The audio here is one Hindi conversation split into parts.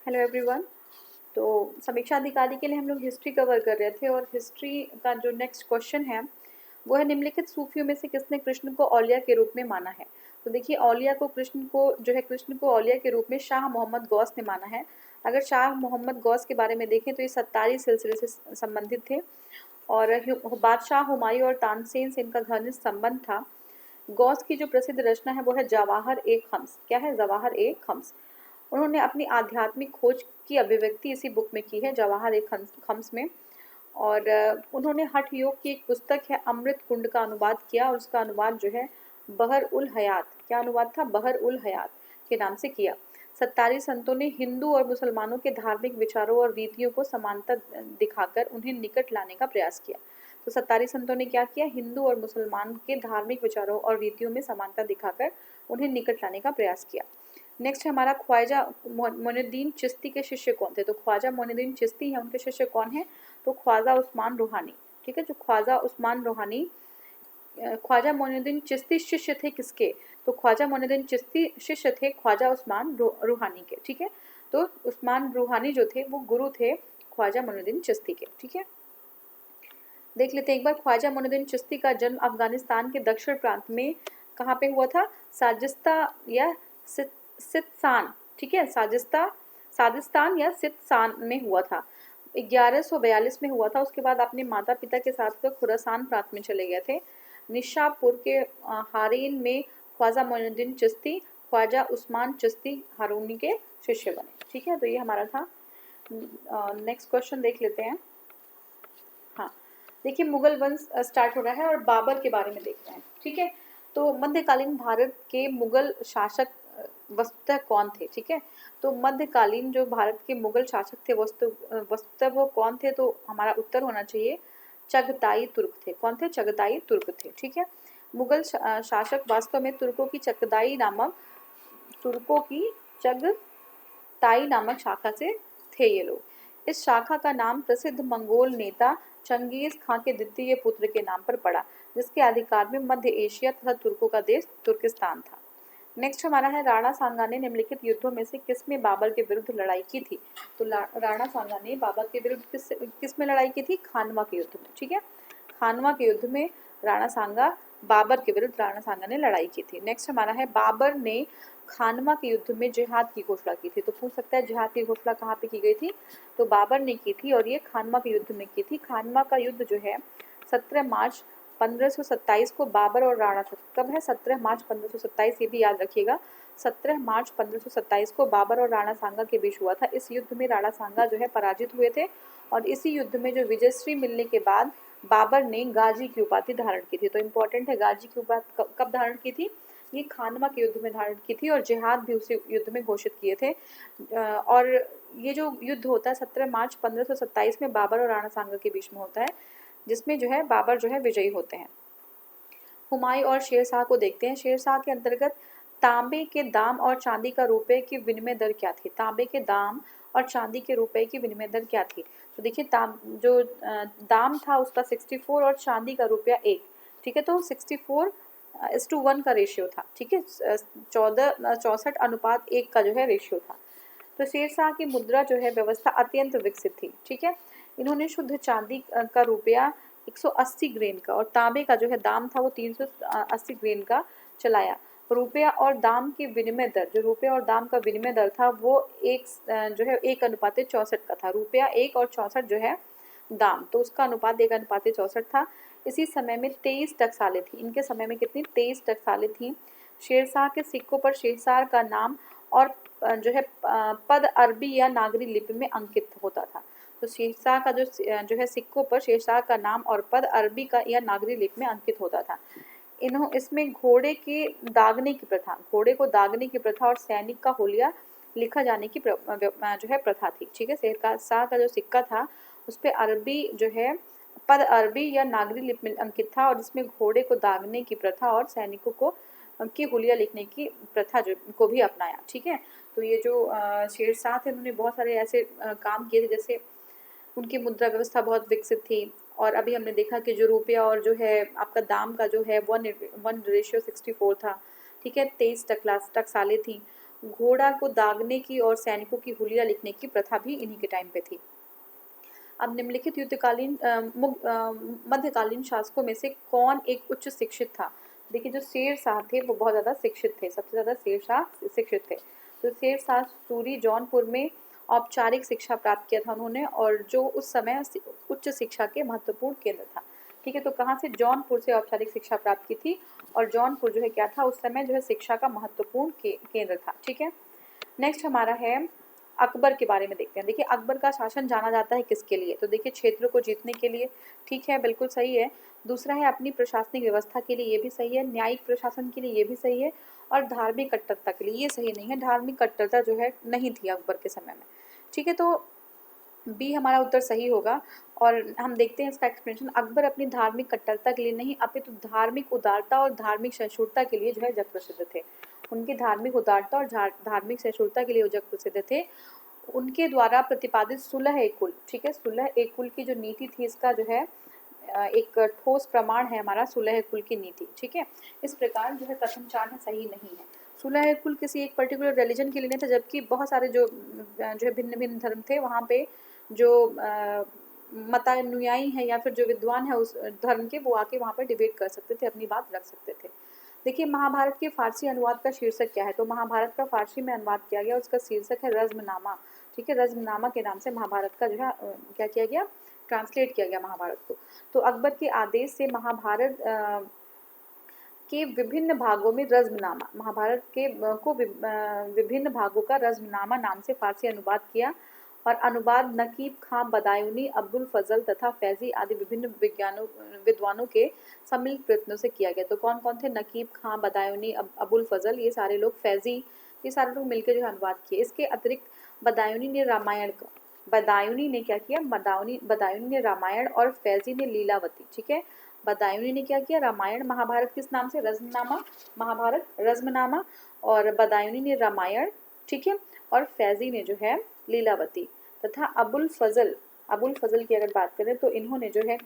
Hello everyone. तो समीक्षा अधिकारी के लिए हम लोग हिस्ट्री कवर कर रहे थे और हिस्ट्री का जो नेक्स्ट क्वेश्चन है वो है निम्नलिखित सूफियों में से किसने कृष्ण को औलिया के रूप में माना है। तो देखिए औलिया को कृष्ण को औलिया के रूप में शाह मोहम्मद गौस ने माना है। अगर शाह मोहम्मद गौस के बारे में देखें तो ये सत्तारी सिलसिले से संबंधित थे और बादशाह हुमायूं और तानसेन से इनका घनिष्ठ संबंध था। गौस की जो प्रसिद्ध रचना है वो है जवाहर ए खम्स। क्या है? जवाहर ए खम्स। उन्होंने अपनी आध्यात्मिक खोज की अभिव्यक्ति इसी बुक में की है, जवाहर ए खम्स में। और उन्होंने हठ योग की एक पुस्तक है अमृत कुंड का अनुवाद किया और उसका अनुवाद जो है बहर उल हयात, क्या अनुवाद था? बहर उल हयात के नाम से किया। सत्तारी संतों ने हिंदू और मुसलमानों के धार्मिक विचारों और रीतियों को समानता दिखाकर उन्हें निकट लाने का प्रयास किया। तो सत्तारी संतों ने क्या किया? हिंदू और मुसलमान के धार्मिक विचारों और रीतियों में समानता दिखाकर उन्हें निकट लाने का प्रयास किया। नेक्स्ट है हमारा ख्वाजा मोइनुद्दीन चिश्ती के शिष्य कौन थे। तो ख्वाजा मोइनुद्दीन चिश्ती है, उनके शिष्य कौन है? तो ख्वाजा उस्मान रूहानी। ठीक है, जो ख्वाजा उस्मान रूहानी, ख्वाजा मोइनुद्दीन चिश्ती शिष्य थे किसके? तो ख्वाजा मोइनुद्दीन चिश्ती शिष्य थे ख्वाजा उस्मान रूहानी के। ठीक है, तो उस्मान रूहानी जो थे वो गुरु थे ख्वाजा मोइनुद्दीन चिश्ती के। ठीक है, देख लेते हैं एक बार। ख्वाजा मोइनुद्दीन चिश्ती का जन्म अफगानिस्तान के दक्षिण प्रांत में कहाँ पे हुआ था? साजिस्ता या सिस्तान। ठीक है, साजिस्तान या सिस्तान में हुआ था। 1142 में हुआ था। उसके बाद अपने माता पिता के साथ वो खुरासान प्रांत में चले गए थे। निशापुर के हारीन में ख्वाजा मोइनुद्दीन चिश्ती ख्वाजा उस्मान चिश्ती हारूनी के शिष्य बने। ठीक है, तो ये हमारा था। नेक्स्ट क्वेश्चन देख लेते हैं। हाँ, देखिए मुगल वंश स्टार्ट हो रहा है और बाबर के बारे में देख रहे हैं। ठीक है, तो मध्यकालीन भारत के मुगल शासक वस्तुतः कौन थे? ठीक है, तो मध्यकालीन जो भारत के मुगल शासक थे वस्तुतः वो कौन थे? तो हमारा उत्तर होना चाहिए चगताई तुर्क थे। कौन थे? चगताई तुर्क थे। ठीक है, मुगल शासक वास्तव में तुर्कों की चगताई नामक शाखा से थे ये लोग। इस शाखा का नाम प्रसिद्ध मंगोल नेता चंगेज खां के द्वितीय पुत्र के नाम पर पड़ा, जिसके अधिकार में मध्य एशिया तथा तुर्कों का देश तुर्किस्तान था। नेक्स्ट हमारा है राणा सांगा ने निम्नलिखित युद्धों में से किसमें बाबर के विरुद्ध लड़ाई की थी। तो राणा सांगा ने बाबर के विरुद्ध किस में लड़ाई की थी? खानवा के युद्ध में। ठीक है, खानवा के युद्ध में बाबर के विरुद्ध राणा सांगा ने लड़ाई की थी। नेक्स्ट हमारा है बाबर ने खानवा के युद्ध में जिहाद की घोषणा की थी। तो पूछ सकता है जिहाद की घोषणा कहाँ पे की गई थी? तो बाबर ने की थी और ये खानवा के युद्ध में की थी। खानवा का युद्ध जो है 17 मार्च 1527 को बाबर और राणा कब है? 17 मार्च 1527, ये भी याद रखिएगा। 17 मार्च 1527 को बाबर और राणा सांगा के बीच हुआ था। इस युद्ध में राणा सांगा जो है पराजित हुए थे और इसी युद्ध में जो विजयश्री मिलने के बाद बाबर ने गाजी की उपाधि धारण की थी। तो इम्पोर्टेंट है, गाजी की उपाधि कब धारण की थी? ये खानवा के युद्ध में धारण की थी और जिहाद भी उसी युद्ध में घोषित किए थे। और ये जो युद्ध होता है 17 मार्च 1527 में बाबर और राणा सांगा के बीच में होता है, जिसमें जो है बाबर जो है विजयी होते हैं। हुमायूं और शेरशाह को देखते हैं। शेरशाह के अंतर्गत तांबे के दाम और चांदी का रुपए की विनिमय दर क्या थी? तांबे के दाम और चांदी के रुपए की विनिमय दर क्या थी? तो देखिए दाम था उसका 64 और चांदी का रुपया 1। ठीक है, तो 64:1 का रेशियो था। ठीक है, 64:1 का जो है रेशियो था। तो शेरशाह की मुद्रा जो है व्यवस्था अत्यंत विकसित थी। ठीक है, इन्होंने शुद्ध चांदी का रुपया 180 ग्रेन का और तांबे का जो है दाम था वो 380 ग्रेन का चलाया। रुपया और दाम की विनिमय दर, जो रुपया और दाम का विनिमय दर था वो जो है 1:64 का था। रुपया 1 और 64 जो है दाम, तो उसका अनुपात 1:64 था। इसी समय में 23 टकसालें थी। इनके समय में कितनी? 23 टकसालें थी। शेरशाह के सिक्कों पर शेरशाह का नाम और जो है पद अरबी या नागरी लिपि में अंकित होता था। तो शेरशाह का जो है सिक्कों पर शेरशाह का नाम और पद अरबी का या नागरी लिपि में अंकित होता था। इसमें घोड़े को दागने की प्रथा और सैनिक का होलिया लिखा जाने की जो है प्रथा थी। ठीक है, शेरशाह का जो सिक्का था उस पर अरबी जो है पद अरबी या नागरी लिपि में अंकित था और इसमें घोड़े को दागने की प्रथा और सैनिकों को की हुलिया लिखने की प्रथा को भी अपनाया। ठीक है, तो ये जो शेरशाह थे उन्होंने बहुत सारे ऐसे काम किए थे, जैसे उनकी मुद्रा व्यवस्था बहुत विकसित थी। और अभी हमने देखा कि जो रुपया और जो है आपका दाम का जो है 1:64 था। ठीक है, 23 टकसालें थी घोड़ा को दागने की और सैनिकों की हुलिया लिखने की प्रथा भी इन्हीं के टाइम पे थी। अब निम्नलिखित युद्धकालीन मध्यकालीन शासकों में से कौन एक उच्च शिक्षित था? देखिए जो शेरशाह थे वो बहुत ज़्यादा शिक्षित थे, सबसे ज़्यादा शेरशाह शिक्षित थे। तो शेरशाह सूरी जौनपुर में औपचारिक शिक्षा प्राप्त किया था उन्होंने, और जो उस समय उच्च शिक्षा के महत्वपूर्ण केंद्र था। ठीक है, तो कहाँ से? जौनपुर से औपचारिक शिक्षा प्राप्त की थी, और जौनपुर जो है क्या था उस समय, जो है शिक्षा का महत्वपूर्ण केंद्र था। ठीक है, नेक्स्ट हमारा है अकबर के बारे में देखते हैं। देखिए अकबर का शासन जाना जाता है किसके लिए? तो देखिए क्षेत्र को जीतने के लिए, ठीक है, बिल्कुल सही है। दूसरा है अपनी प्रशासनिक व्यवस्था के लिए, ये भी सही है। न्यायिक प्रशासन के लिए, ये भी सही है। और धार्मिक कट्टरता के लिए, ये सही नहीं है, धार्मिक कट्टरता जो है नहीं थी अकबर के समय में। ठीक है, तो बी हमारा उत्तर सही होगा। और हम देखते हैं इसका एक्सप्लेनेशन। अकबर अपनी धार्मिक कट्टरता के लिए नहीं अपितु धार्मिक उदारता और धार्मिक सहिष्णुता के लिए जो है जग प्रसिद्ध थे। उनकी धार्मिक उदारता और धार्मिक सहिष्णुता के लिए वो जग प्रसिद्ध थे। उनके द्वारा प्रतिपादित सुलह ए कुल, ठीक है, सुलह ए कुल की जो नीति थी, इसका जो है एक ठोस प्रमाण है हमारा सुलह ए कुल की नीति। ठीक है, इस प्रकार जो है कथन 4 है सही नहीं है। सुलह ए कुल किसी एक पर्टिकुलर रिलीजन के लिए नहीं था, जबकि बहुत सारे जो है भिन्न भिन्न धर्म थे, वहाँ पे जो मतानुयायी हैं या फिर जो विद्वान है उस धर्म के, वो आके वहाँ पर डिबेट कर सकते थे, अपनी बात रख सकते थे। देखिए महाभारत के फारसी अनुवाद का शीर्षक क्या है? तो महाभारत का फारसी में अनुवाद किया गया, उसका शीर्षक है रज़्मनामा। ठीक है, रज़्मनामा के नाम से महाभारत का जो है क्या किया गया? ट्रांसलेट किया गया महाभारत को। तो अकबर के आदेश से महाभारत के विभिन्न भागों में रज़्मनामा, महाभारत के को विभिन्न भागों का रज़्मनामा नाम से फारसी अनुवाद किया, और अनुवाद नकीब खां बदायूनी, अब्दुल फजल तथा फैजी आदि विभिन्न विद्वानों के सम्मिलित प्रयत्नों से किया गया। तो कौन कौन थे? नकीब खां बदायूनी, अबुल फजल, ये सारे लोग, फैजी, ये सारे लोग मिलकर जो है अनुवाद किए। इसके अतिरिक्त बदायूनी ने रामायण का, बदायूनी ने क्या किया? बदायूनी ने रामायण और फैजी ने लीलावती। ठीक है, बदायूनी ने क्या किया? रामायण, महाभारत किस नाम से? रज़्मनामा, महाभारत रज़्मनामा, और बदायूनी ने रामायण, ठीक है, और फैजी ने जो है लीलावती, तथा अबुल फजल की अगर बात करें तो इन्होंने जो है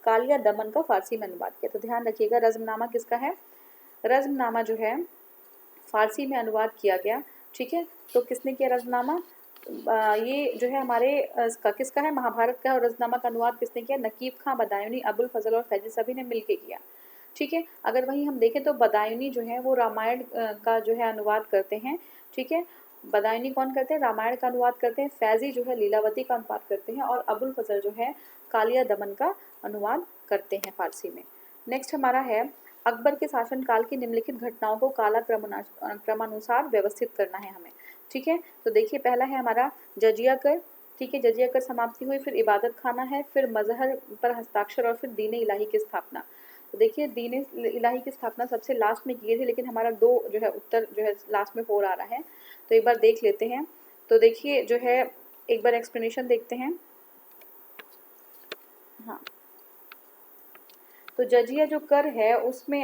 कालिया दमन का फारसी में अनुवाद किया। तो ध्यान रखिएगा रज़्मनामा किसका है? रज़्मनामा जो है फारसी में अनुवाद किया गया। ठीक है, तो किसने किया रज़्मनामा? ये जो है हमारे इसका किसका है? महाभारत का। और रज़्मनामा का अनुवाद किसने किया? नकीब खां बदायूनी, अबुल फजल और फैजी, सभी ने मिलकर किया। ठीक है, अगर वहीं हम देखें तो बदायूनी जो है वो रामायण का जो है अनुवाद करते हैं। ठीक है, बदायूनी कौन करते हैं? रामायण का अनुवाद करते हैं। फैजी जो है लीलावती का अनुवाद करते हैं, और अबुल फजल जो है कालिया दमन का अनुवाद करते हैं फारसी में। नेक्स्ट हमारा है अकबर के शासनकाल की निम्नलिखित घटनाओं को काला क्रमानुसार व्यवस्थित करना है हमें। ठीक है, तो देखिए पहला है हमारा जजिया कर। ठीक है, जजिया कर समाप्ति हुई, फिर इबादत खाना है, फिर मजहर पर हस्ताक्षर, और फिर दीन इलाही की स्थापना। तो देखिए दीन इलाही की स्थापना सबसे लास्ट में की गई थी, लेकिन हमारा 2 जो है उत्तर जो है लास्ट में 4 आ रहा है, तो एक बार देख लेते हैं। तो देखिए जो है एक बार एक्सप्लेनेशन देखते हैं। हाँ, तो जजिया जो कर है उसमें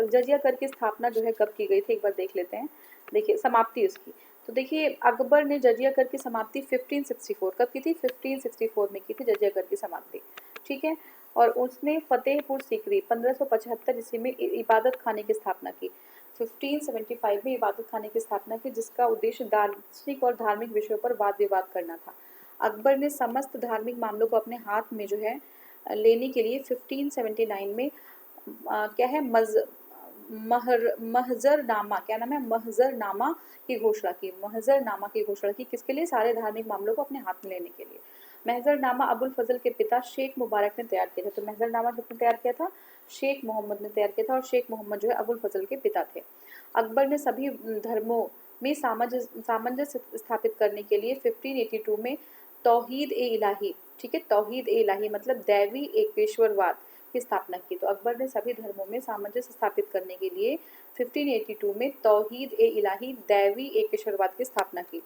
जजिया कर की स्थापना जो है कब की गई थी, एक बार देख लेते हैं। देखिए समाप्ति उसकी, तो देखिए अकबर ने जजिया कर की समाप्ति 1564 कब की थी? 1564 में की थी जजिया कर की समाप्ति। ठीक है, और उसने फतेहपुर सीकरी 1575 ईस्वी में इबादत खाने की स्थापना की। 1575 में इबादत खाने की स्थापना की, जिसका उद्देश्य दार्शनिक और धार्मिक विषयों पर वाद विवाद करना था। अकबर ने समस्त धार्मिक मामलों को अपने हाथ में जो है लेने के लिए 1579 में क्या है महजरनामा, क्या नाम है? महजरनामा की घोषणा की। महजरनामा की घोषणा की किसके लिए? सारे धार्मिक मामलों को अपने हाथ में लेने के लिए। महजरनामा अबुल फजल के पिता शेख मुबारक ने तैयार किया था। तो महजरनामा किसने तैयार किया था? शेख मोहम्मद ने तैयार किया था, और शेख मोहम्मद जो है अबुल फजल के पिता थे। अकबर ने सभी धर्मों में सामंजस्य स्थापित करने के लिए 1582 में तौहीद ए इलाही, ठीक है, तौहीद ए इलाही मतलब दैवी एकेश्वरवाद की स्थापना की। तो अकबर ने सभी धर्मों में सामंजस्य स्थापित करने के लिए 1582 में तौहीद ए इलाही दैवी एकेश्वरवाद की स्थापना की।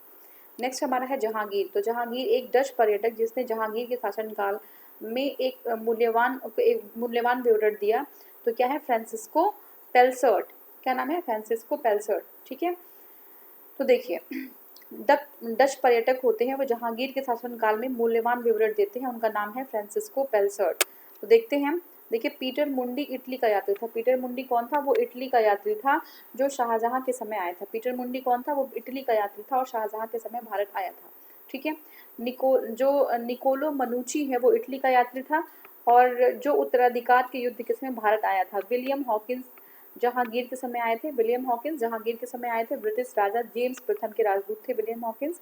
नेक्स्ट हमारा है जहांगीर। तो जहांगीर एक डच पर्यटक जिसने जहांगीर के शासनकाल में एक मूल्यवान विवरण दिया। तो क्या है? फ्रांसिस्को पेल्सर्ट। क्या नाम है? फ्रांसिस्को पेल्सर्ट। ठीक है, तो देखिए डच पर्यटक होते हैं, वो जहांगीर के शासनकाल में मूल्यवान विवरण देते हैं, उनका नाम है फ्रांसिस्को पेल्सर्ट। तो देखते हैं देखिए पीटर मुंडी इटली का यात्री था। पीटर मुंडी कौन था? वो इटली का यात्री था जो शाहजहां के समय आया था। पीटर मुंडी कौन था? वो इटली का यात्री था और शाहजहां के समय भारत आया था। ठीक है। निकोलो मनुची है वो इटली का यात्री था और जो उत्तराधिकार के युद्ध के समय भारत आया था। विलियम हॉकिंस जहांगीर के समय आए थे। विलियम हॉकिंस जहांगीर के समय आए थे। ब्रिटिश राजा जेम्स प्रथम के राजदूत थे विलियम हॉकिंस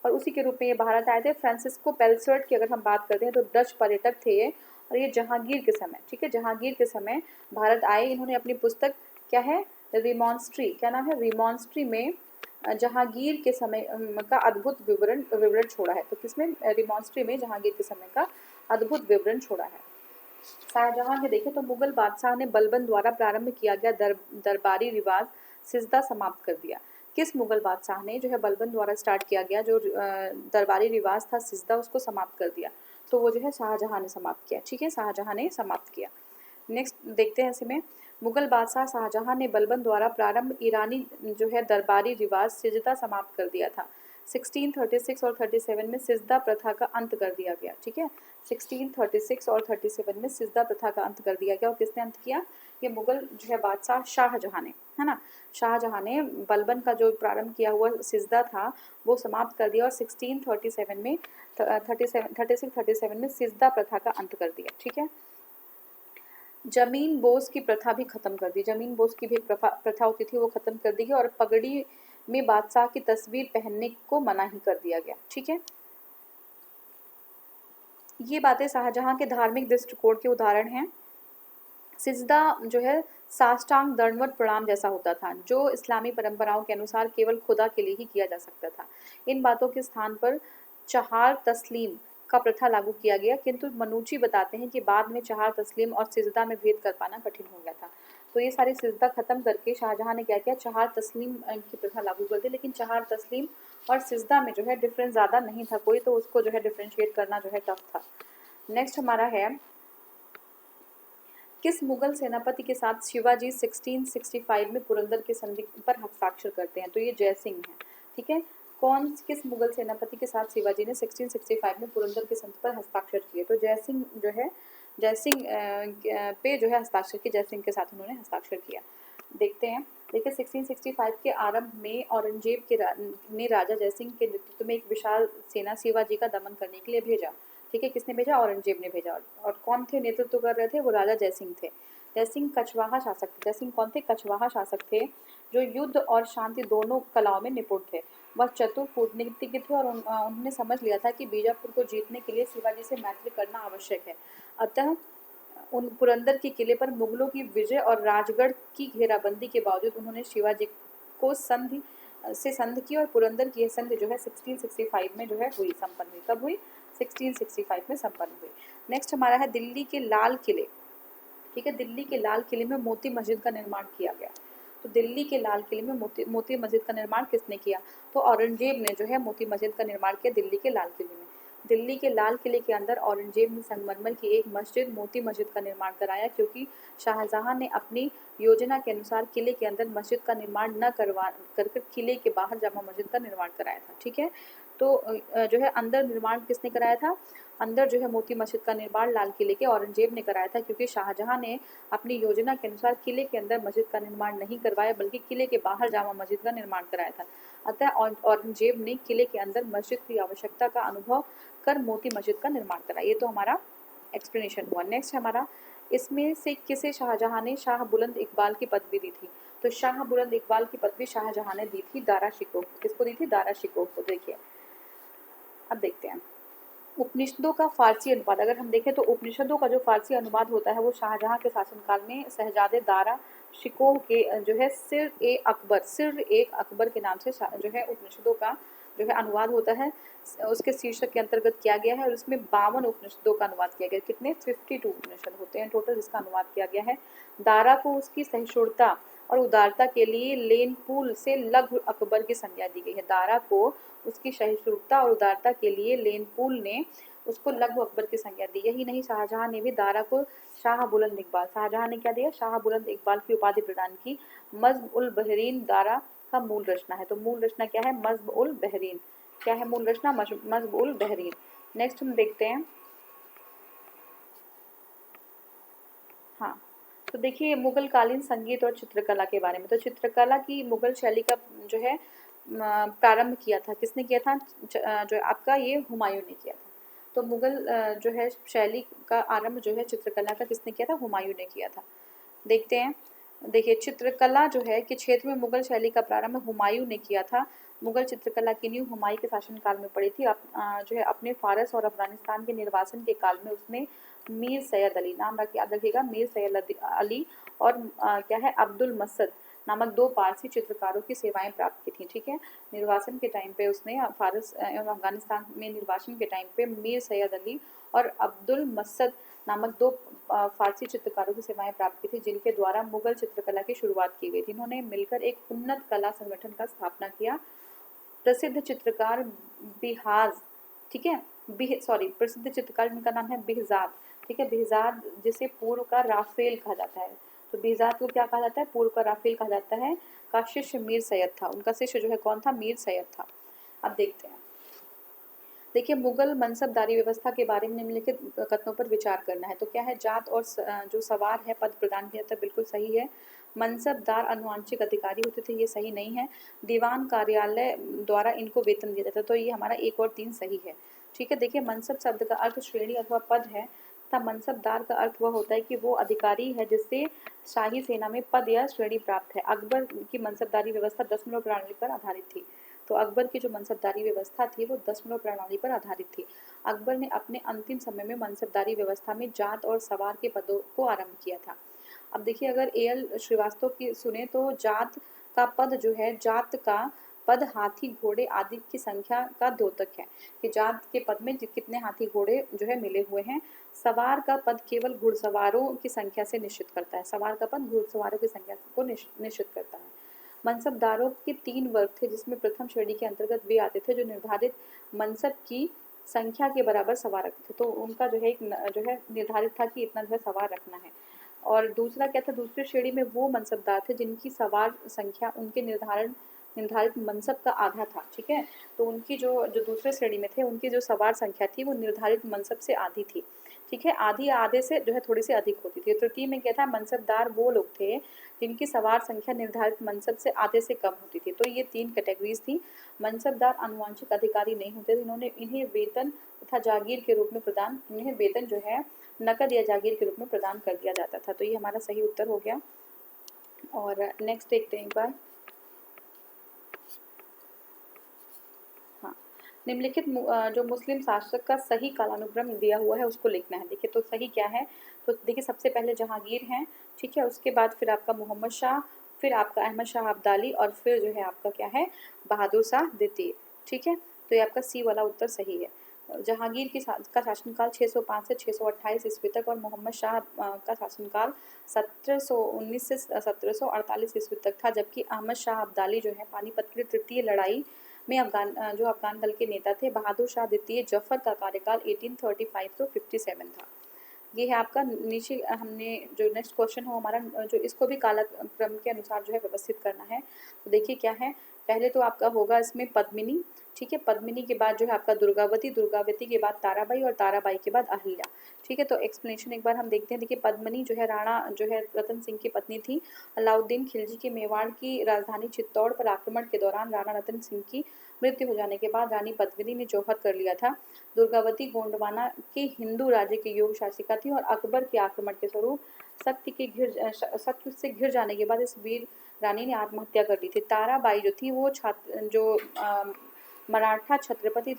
और उसी के रूप में ये भारत आए थे। फ्रांसिस्को पेल्सवर्ट की अगर हम बात करते हैं तो डच पर्यटक थे ये और ये जहांगीर के समय, ठीक है, जहांगीर के समय भारत आए। इन्होंने अपनी पुस्तक क्या है, रिमॉन्स्ट्री, क्या नाम है, रिमॉन्स्ट्री में जहांगीर के समय का अद्भुत विवरण छोड़ा है। तो किसमें, रिमॉन्स्ट्री में जहांगीर के समय का अद्भुत विवरण छोड़ा है। शाहजहां के देखें तो मुगल बादशाह ने बलबन द्वारा प्रारंभ किया गया दरबारी रिवाज सिजदा समाप्त कर दिया। किस मुगल बादशाह ने जो है बलबन द्वारा स्टार्ट किया गया जो दरबारी रिवाज था सिजदा, उसको समाप्त कर दिया? तो वो जो है शाहजहां ने समाप्त किया। ठीक है, शाहजहां ने समाप्त किया। नेक्स्ट देखते हैं इसमें, मुगल बादशाह शाहजहां ने बलबन द्वारा प्रारंभ ईरानी जो है दरबारी रिवाज सिजदा समाप्त कर दिया था। 1636 और 37 में सिजदा प्रथा का अंत कर दिया गया। ठीक है, 1636 और 37 में सिजदा प्रथा का अंत कर दिया गया। और किसने अंत किया? ये मुगल जो है बादशाह शाहजहां ने, है ना, शाहजहां ने बलबन का जो प्रारंभ किया हुआ सिजदा था वो समाप्त कर दिया और 1637 में 36-37 में सिजदा प्रथा का अंत कर दिया। ठीक है, जमीन बोस की प्रथा भी खत्म कर दी। जमीन बोस की भी एक प्रथा होती थी वो खत्म कर दी गई और पगड़ी में बादशाह की तस्वीर पहनने को मना ही कर दिया गया। ठीक है, ये बातें शाहजहां के धार्मिक दृष्टिकोण के उदाहरण हैं। सिजदा जो है साष्टांग दंडवत प्रणाम जैसा होता था जो इस्लामी परंपराओं के अनुसार केवल खुदा के लिए ही किया जा सकता था। इन बातों के स्थान पर चहार तस्लीम का प्रथा लागू किया गया, किंतु मनुची बताते हैं कि बाद में चहार तस्लीम और सिजदा में भेद कर पाना कठिन हो गया था। तो ये सारी सिजदा खत्म करके शाहजहां ने क्या किया, चहार तस्लीम की प्रथा लागू कर दी। लेकिन चहार तस्लीम और सिजदा में जो है डिफरेंस ज़्यादा नहीं था कोई, तो उसको जो है डिफ्रेंशिएट करना जो है टफ था। नेक्स्ट हमारा है, किस मुगल सेनापति के साथ शिवाजी 1665 में पुरंदर के संधि पर हस्ताक्षर करते हैं? तो ये जयसिंह है। ठीक है, किस मुगल सेनापति के साथ शिवाजी ने 1665 में पुरंदर के संधि पर हस्ताक्षर किए? तो जयसिंह जो है, जयसिंह पे जो है हस्ताक्षर किए, जयसिंह के साथ उन्होंने हस्ताक्षर किया। देखते हैं, देखिए 1665 के आरंभ में औरंगजेब ने राजा जयसिंह के नेतृत्व में एक विशाल सेना शिवाजी का दमन करने के लिए भेजा। ठीक है, किसने भेजा? औरंगजेब ने भेजा। और कौन थे नेतृत्व कर रहे थे? वो राजा जयसिंह थे। जयसिंह कछवाहा शासक थे। जयसिंह कौन थे? कछवाहा शासक थे जो युद्ध और शांति दोनों कलाओं में निपुण थे। वह चतुर कूटनीतिज्ञ थे और उन्होंने समझ लिया था कि बीजापुर को जीतने के लिए शिवाजी से मैत्री करना आवश्यक है। अतः उन पुरंदर के किले पर मुगलों की विजय और राजगढ़ की घेराबंदी के बावजूद उन्होंने शिवाजी को संधि की और पुरंदर की यह संधि जो है 1665 में जो है हुई, संपन्न हुई। कब हुई? 1665 में संपन्न हुई। नेक्स्ट हमारा है दिल्ली के लाल किले। ठीक है, दिल्ली के लाल किले में मोती मस्जिद का निर्माण किया गया। तो दिल्ली के लाल किले में मोती मस्जिद का निर्माण किसने किया? तो औरंगजेब ने जो है मोती मस्जिद का निर्माण किया दिल्ली के लाल किले में। दिल्ली के लाल किले के अंदर औरंगजेब ने संगमरमर की एक मस्जिद मोती मस्जिद का निर्माण कराया क्योंकि शाहजहां ने अपनी योजना के अनुसार किले के अंदर मस्जिद का निर्माण न कर किले के बाहर जामा मस्जिद का निर्माण कराया था। ठीक है, तो जो है अंदर निर्माण किसने कराया था? अंदर जो है मोती मस्जिद का निर्माण लाल किले के औरंगजेब ने कराया था क्योंकि शाहजहां ने अपनी योजना के अनुसार किले के अंदर मस्जिद का निर्माण नहीं करवाया बल्कि किले के बाहर जामा मस्जिद का निर्माण कराया था। अतः औरंगजेब ने किले के अंदर मस्जिद की आवश्यकता का अनुभव कर मोती मस्जिद का निर्माण कराया। ये तो हमारा एक्सप्लेनेशन हुआ। नेक्स्ट हमारा, इसमें से किसे शाहजहां ने शाह बुलंद इकबाल की पदवी दी थी? तो शाह बुलंद इकबाल की पदवी शाहजहां ने दी थी दारा शिकोह को। किसको दी थी? दारा शिकोह को। देखिए अब देखते हैं उपनिषदों का फारसी अनुवाद। अगर हम देखें तो उपनिषदों का जो फारसी अनुवाद होता है वो शाहजहां के शासनकाल में शहजादे दारा शिकोह के जो है सिर एक अकबर के नाम से जो है उपनिषदों का जो है अनुवाद होता है, उसके शीर्षक के अंतर्गत किया गया है और उसमें 52 उपनिषदों का अनुवाद किया गया है। कितने? 52 उपनिषद होते हैं टोटल जिसका अनुवाद किया गया है। दारा को उसकी सहिष्णुता और उदारता के लिए लेनपुल से लघु अकबर की संज्ञा दी गई है। दारा को उसकी सहिष्णुता और उदारता के लिए लेनपुल ने उसको लघु अकबर की संज्ञा दी। यही नहीं, शाहजहां ने भी दारा को शाह बुलंद इकबाल, शाहजहां ने क्या दिया? शाह बुलंद इकबाल की उपाधि प्रदान की। मज़्ब उल बहरीन दारा का मूल रचना है। तो मूल रचना क्या है? मज़्ब उल बहरीन। क्या है मूल रचना? मज़्ब उल बहरीन। नेक्स्ट हम देखते हैं हाँ, तो देखिए मुगल कालीन संगीत और चित्रकला के बारे में। तो चित्रकला की मुगल शैली का जो है प्रारंभ किया था, किसने किया था? जो आपका ये हुमायूं ने किया था। तो मुगल जो है शैली का आरंभ जो है चित्रकला का किसने किया था? हुमायूं ने किया था। देखते हैं। देखिए चित्रकला जो है कि क्षेत्र में मुगल शैली का प्रारंभ हुमायूं ने किया था। मुगल चित्रकला की नींव हुमायूं के शासनकाल में पड़ी थी। जो है अपने फारस और अफगानिस्तान के निर्वासन के काल में उसने मीर सैयद अली, नाम याद रखिएगा, मीर सैयद अली और क्या है अब्दुल मसद नामक दो पारसी चित्रकारों की सेवाएं प्राप्त की थी। ठीक है, निर्वासन के टाइम पे उसने फारस एवं अफगानिस्तान में निर्वासन के टाइम पे मीर सैयद अली और अब्दुल मसद नामक दो फारसी चित्रकारों की सेवाएं प्राप्त की थी, जिनके द्वारा मुगल चित्रकला की शुरुआत की गई थी। इन्होंने मिलकर एक उन्नत कला संगठन का स्थापना किया। प्रसिद्ध चित्रकार बिहाज, ठीक है, प्रसिद्ध चित्रकार जिनका नाम है बिहजाद, ठीक है, बिहजाद जिसे पूर्व का राफेल कहा जाता है। तो बिहजाद को क्या कहा जाता है? पूर्व का राफेल कहा जाता है। का शिष्य मीर सैयद था, उनका शिष्य जो है कौन था? मीर सैयद था। अब देखते हैं। देखिए मुगल मनसबदारी व्यवस्था के बारे में निम्नलिखित कथनों पर विचार करना है। तो क्या है? जात और जो सवार है पद प्रदान किया था, बिल्कुल सही है। मनसबदार अनुवांशिक अधिकारी होते थे, ये सही नहीं है। दीवान कार्यालय द्वारा इनको वेतन दिया जाता, तो ये हमारा 1 और 3 सही है। ठीक है, देखिए मनसब शब्द का अर्थ श्रेणी अथवा पद है तथा मनसबदार का अर्थ वह होता है कि वो अधिकारी है जिससे शाही सेना में पद या श्रेणी प्राप्त है। अकबर की मनसबदारी व्यवस्था दशमलव प्रणाली पर आधारित थी। तो अकबर की जो मनसबदारी व्यवस्था थी वो दशमलव प्रणाली पर आधारित थी। अकबर ने अपने अंतिम समय में मनसबदारी व्यवस्था में जात और सवार के पदों को आरंभ किया था। अब देखिए अगर एल श्रीवास्तव की सुने तो जात का पद जो है, जात का पद हाथी घोड़े आदि की संख्या का द्योतक है कि जात के पद में कितने हाथी घोड़े जो है मिले हुए हैं। सवार का पद केवल घुड़सवारों की संख्या से निश्चित करता है। सवार का पद घुड़सवारों की संख्या को निश्चित करता है। मनसबदारों के 3 वर्ग थे, जिसमें प्रथम श्रेणी के अंतर्गत वे आते थे जो निर्धारित मनसब की संख्या के बराबर सवार रखते थे। तो उनका जो है जो है निर्धारित था कि इतना जो है सवार रखना है। और दूसरा क्या था? दूसरी श्रेणी में वो मनसबदार थे जिनकी सवार संख्या उनके निर्धारित मनसब का आधा था। ठीक है, तो उनकी जो जो दूसरे श्रेणी में थे उनकी जो सवार संख्या थी वो निर्धारित मनसब से आधी थी। ठीक है, आधी आधे से जो है थोड़ी सी अधिक होती थी। तृतीय में क्या था? मनसबदार वो लोग थे जिनकी सवार संख्या निर्धारित मनसब से आधे से कम होती थी। तो ये 3 कैटेगरीज थी। मनसबदार आनुवंशिक अधिकारी नहीं होते थे, इन्हें वेतन तथा जागीर के रूप में इन्हें वेतन जो है नकद या जागीर के रूप में प्रदान कर दिया जाता था। तो ये हमारा सही उत्तर हो गया। और नेक्स्ट देखते हैं एक बार। हाँ, निम्नलिखित जो मुस्लिम शासक का सही कालानुक्रम दिया हुआ है उसको लिखना है। देखिए तो सही क्या है? तो देखिए सबसे पहले जहांगीर हैं, ठीक है, उसके बाद फिर आपका मोहम्मद शाह, फिर आपका अहमद शाह अब्दाली और फिर जो है आपका क्या है? बहादुर शाह द्वितीय। ठीक है, तो ये आपका सी वाला उत्तर सही है। जहांगीर का शासनकाल 605 से 628 ईस्वी तक और मोहम्मद शाह का शासनकाल 1719 से 1748 ईस्वी तक था, जबकि अहमद शाह अब्दाली जो है पानीपत की तृतीय लड़ाई में जो अफगान दल के नेता थे। बहादुर शाह द्वितीय जफर का कार्यकाल 1835 to 57 था। ये है आपका। नीचे हमने जो नेक्स्ट क्वेश्चन हो हमारा, जो इसको भी कालक्रम के अनुसार जो है व्यवस्थित करना है। तो देखिए क्या है, पहले तो आपका होगा इसमें पद्मिनी, ठीक है, पद्मिनी के बाद जो है आपका दुर्गावती, दुर्गावती के बाद ताराबाई और ताराबाई के बाद अहिल्या। ठीक है, तो एक्सप्लेनेशन एक बार हम देखते हैं। देखिए पद्मिनी जो है राणा जो है रतन सिंह की पत्नी थी। अलाउद्दीन खिलजी के मेवाड़ की राजधानी चित्तौड़ पर आक्रमण के दौरान राणा रतन सिंह की मृत्यु हो जाने के बाद रानी पद्मिनी ने जौहर कर लिया था। दुर्गावती गोंडवाना के हिंदू राज्य की योग शासिका थी और अकबर के आक्रमण के स्वरूप सत्य से घिर जाने के बाद इस वीर रानी ने आत्महत्या कर ली थी। ताराबाई जो थी वो मराठा छत्रपति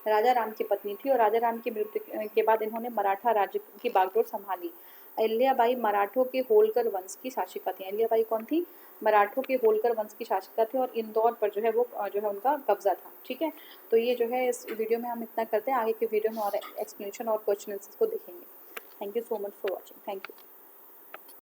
राजा राम की पत्नी थी और राजा राम की मृत्यु के बाद इन्होंने मराठा राज्य की बागडोर संभाली। अहिल्याबाई मराठों के होलकर वंश की शासिका थी। अहिल्याबाई कौन थी? मराठों के होलकर वंश की शासिका थी और इंदौर पर जो है वो जो है उनका कब्जा था। ठीक है, तो ये जो है इस वीडियो में हम इतना करते हैं। आगे के वीडियो में और एक्सप्लेनेशन और क्वेश्चन को देखेंगे। Thank you so much for watching. Thank you.